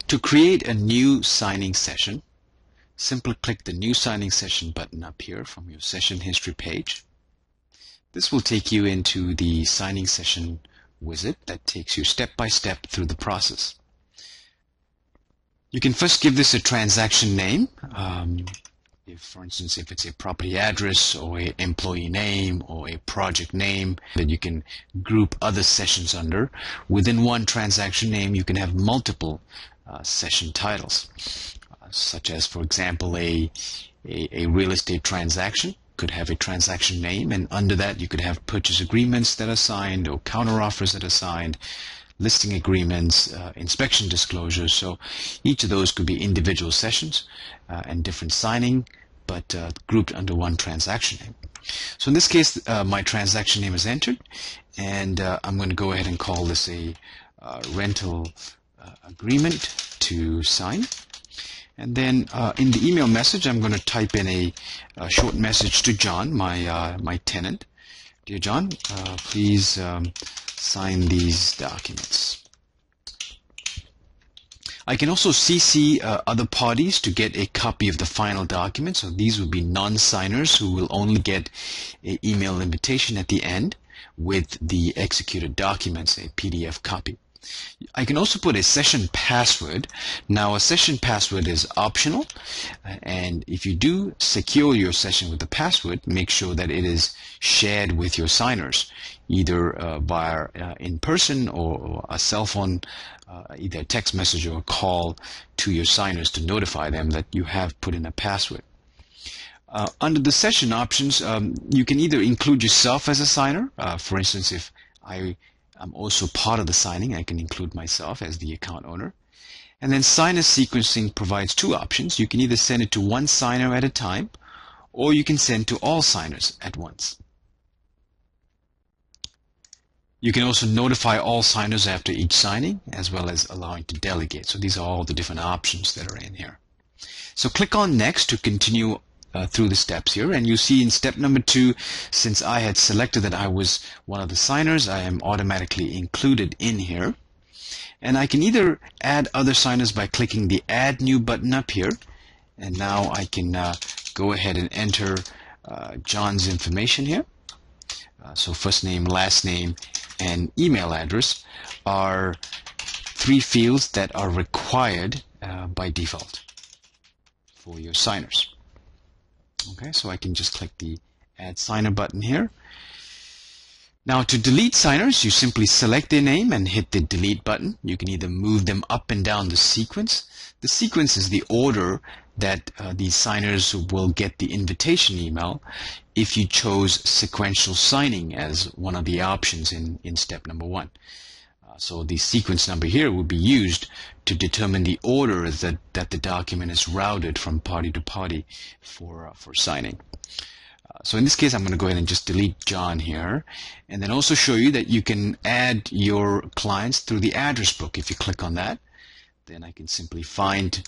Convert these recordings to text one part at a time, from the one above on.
To create a new signing session, simply click the New Signing Session button up here from your session history page. This will take you into the signing session wizard that takes you step by step through the process. You can first give this a transaction name. For instance, if it's a property address or an employee name or a project name that you can group other sessions under. Within one transaction name, you can have multiple session titles, such as, for example, a real estate transaction could have a transaction name, and under that you could have purchase agreements that are signed or counteroffers that are signed, listing agreements, inspection disclosures. So each of those could be individual sessions and different signing, but grouped under one transaction name. So in this case, my transaction name is entered, and I'm going to go ahead and call this a rental agreement to sign. And then in the email message, I'm going to type in a short message to John, my tenant. Dear John, please sign these documents. I can also CC other parties to get a copy of the final document. So these would be non-signers who will only get an email invitation at the end with the executed documents, a PDF copy. I can also put a session password. Now, a session password is optional, and if you do secure your session with the password, make sure that it is shared with your signers, either via in person or a cell phone, either a text message or a call to your signers to notify them that you have put in a password. Under the session options, you can either include yourself as a signer. For instance, if I'm also part of the signing, I can include myself as the account owner. And then signer sequencing provides two options. You can either send it to one signer at a time, or you can send to all signers at once. You can also notify all signers after each signing, as well as allowing to delegate. So these are all the different options that are in here. So click on Next to continue through the steps here, and you see in step number 2, since I had selected that I was one of the signers, I am automatically included in here. And I can either add other signers by clicking the Add New button up here, and now I can go ahead and enter John's information here. So first name, last name, and email address are 3 fields that are required by default for your signers. Okay, so I can just click the Add Signer button here. Now, to delete signers, you simply select their name and hit the Delete button. You can either move them up and down the sequence. The sequence is the order that these signers will get the invitation email if you chose sequential signing as one of the options in step number 1. So the sequence number here will be used to determine the order that the document is routed from party to party for signing. So in this case, I'm going to go ahead and just delete John here, and then also show you that you can add your clients through the address book. If you click on that, then I can simply find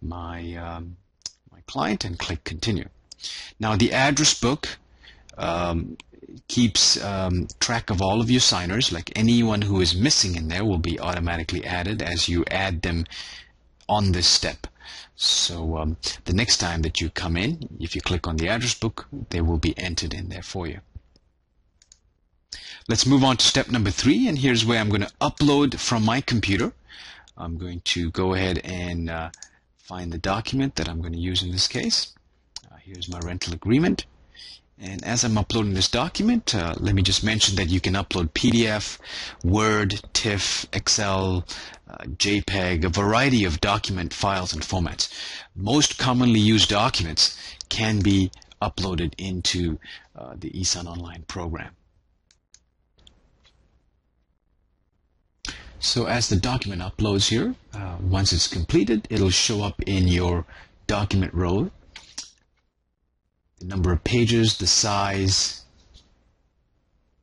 my my client and click Continue. Now, the address book keeps track of all of your signers. Like anyone who is missing in there will be automatically added as you add them on this step. So the next time that you come in, if you click on the address book, they will be entered in there for you. Let's move on to step number 3, and here's where I'm going to upload from my computer. I'm going to go ahead and find the document that I'm going to use in this case. Here's my rental agreement. And as I'm uploading this document, let me just mention that you can upload PDF, Word, TIFF, Excel, JPEG, a variety of document files and formats. Most commonly used documents can be uploaded into the eSignOnline program. So as the document uploads here, once it's completed, it'll show up in your document row. The number of pages, the size,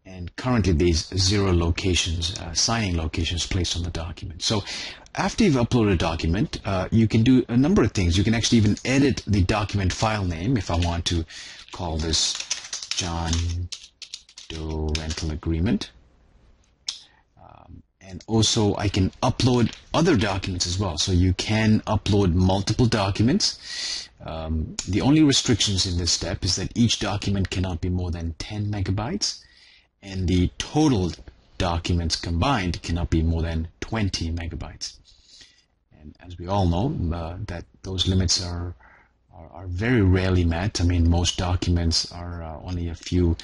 and currently there's 0 locations, signing locations placed on the document. So after you've uploaded a document, you can do a number of things. You can actually even edit the document file name. If I want to call this John Doe Rental Agreement, And also I can upload other documents as well. So you can upload multiple documents. The only restrictions in this step is that each document cannot be more than 10 megabytes, and the total documents combined cannot be more than 20 megabytes. And as we all know, that those limits are very rarely met. I mean, most documents are only a few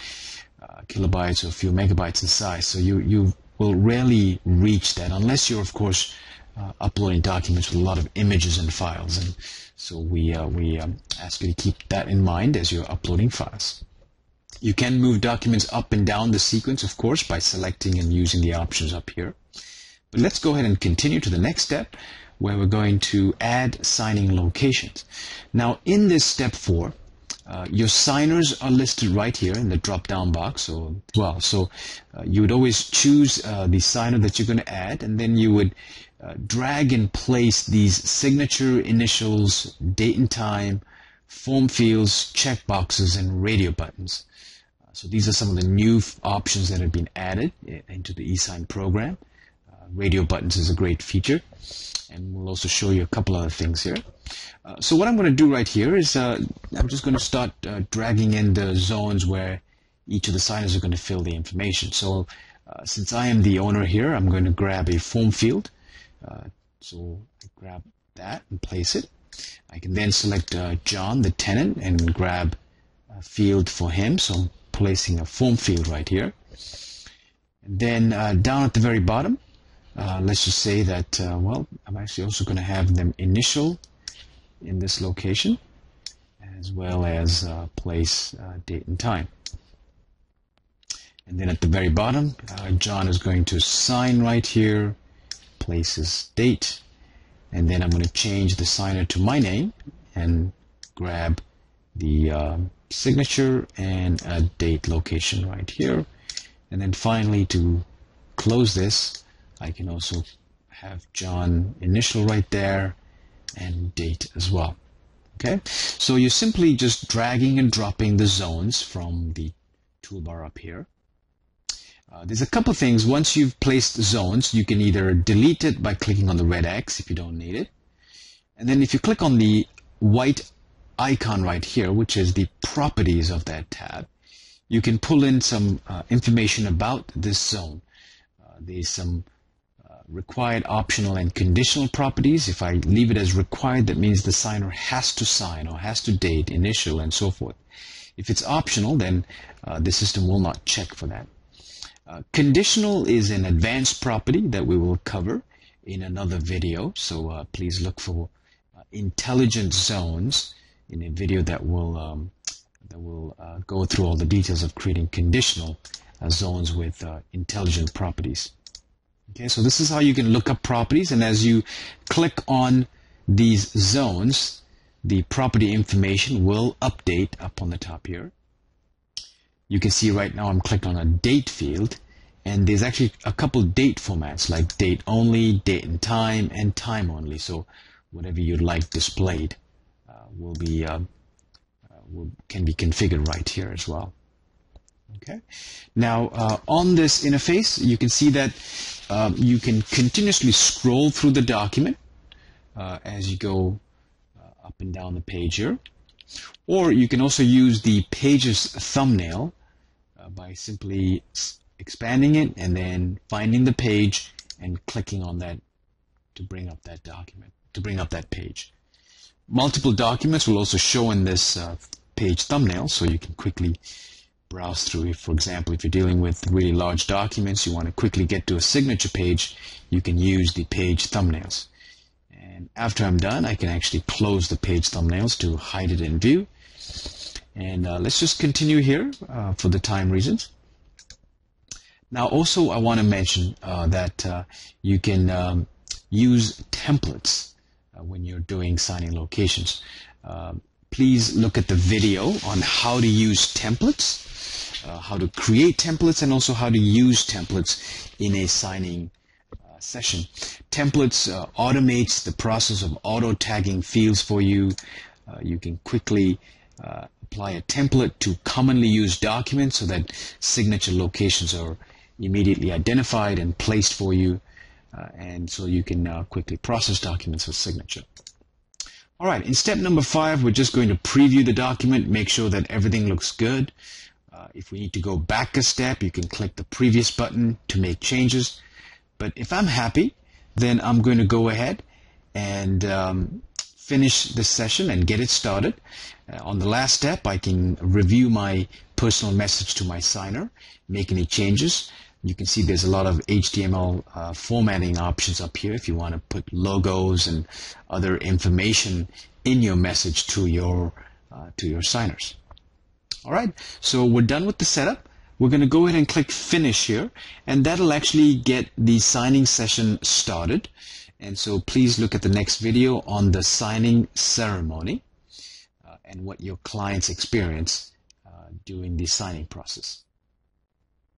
kilobytes or a few megabytes in size, so you will rarely reach that unless you're, of course, uploading documents with a lot of images and files. And so we ask you to keep that in mind as you're uploading files. You can move documents up and down the sequence, of course, by selecting and using the options up here. But let's go ahead and continue to the next step, where we're going to add signing locations. Now, in this step 4, your signers are listed right here in the drop-down box. So you would always choose the signer that you're going to add, and then you would drag and place these signature, initials, date and time, form fields, checkboxes, and radio buttons. So these are some of the new options that have been added into the eSign program. Radio buttons is a great feature, and we'll also show you a couple other things here. So what I'm going to do right here is I'm just going to start dragging in the zones where each of the signers are going to fill the information. So since I am the owner here, I'm going to grab a form field. So I grab that and place it. I can then select John, the tenant, and grab a field for him. So I'm placing a form field right here. And then down at the very bottom, let's just say that, well, I'm actually also going to have them initial in this location, as well as place date and time. And then at the very bottom, John is going to sign right here, place his date, and then I'm going to change the signer to my name and grab the signature and a date location right here. And then finally, to close this, I can also have John initial right there and date as well. Okay, so you're simply just dragging and dropping the zones from the toolbar up here. There's a couple things. Once you've placed zones, you can either delete it by clicking on the red X if you don't need it. And then if you click on the white icon right here, which is the properties of that tab, you can pull in some information about this zone. There's some required, optional, and conditional properties. If I leave it as required, that means the signer has to sign or has to date, initial, and so forth. If it's optional, then the system will not check for that. Conditional is an advanced property that we will cover in another video, so please look for intelligent zones in a video that will go through all the details of creating conditional zones with intelligent properties. Okay, so this is how you can look up properties, and as you click on these zones, the property information will update up on the top here. You can see right now I'm clicked on a date field, and there's actually a couple date formats like date only, date and time only. So whatever you'd like displayed can be configured right here as well. Okay. Now on this interface, you can see that you can continuously scroll through the document as you go up and down the page here, or you can also use the page's thumbnail by simply expanding it and then finding the page and clicking on that to bring up that document, to bring up that page. Multiple documents will also show in this page thumbnail, so you can quickly browse through. For example, if you're dealing with really large documents, you want to quickly get to a signature page, you can use the page thumbnails. And after I'm done, I can actually close the page thumbnails to hide it in view. And let's just continue here for the time reasons. Now also I want to mention that you can use templates when you're doing signing locations. Please look at the video on how to use templates, how to create templates, and also how to use templates in a signing session. Templates automates the process of auto-tagging fields for you. You can quickly apply a template to commonly used documents so that signature locations are immediately identified and placed for you. and so you can quickly process documents for signature. All right, in step number 5, we're just going to preview the document, make sure that everything looks good. If we need to go back a step, you can click the previous button to make changes. But if I'm happy, then I'm going to go ahead and finish this session and get it started. On the last step, I can review my personal message to my signer, make any changes. You can see there's a lot of HTML formatting options up here if you want to put logos and other information in your message to your signers. All right, so we're done with the setup. We're going to go ahead and click Finish here, and that'll actually get the signing session started. And so please look at the next video on the signing ceremony and what your clients experience during the signing process.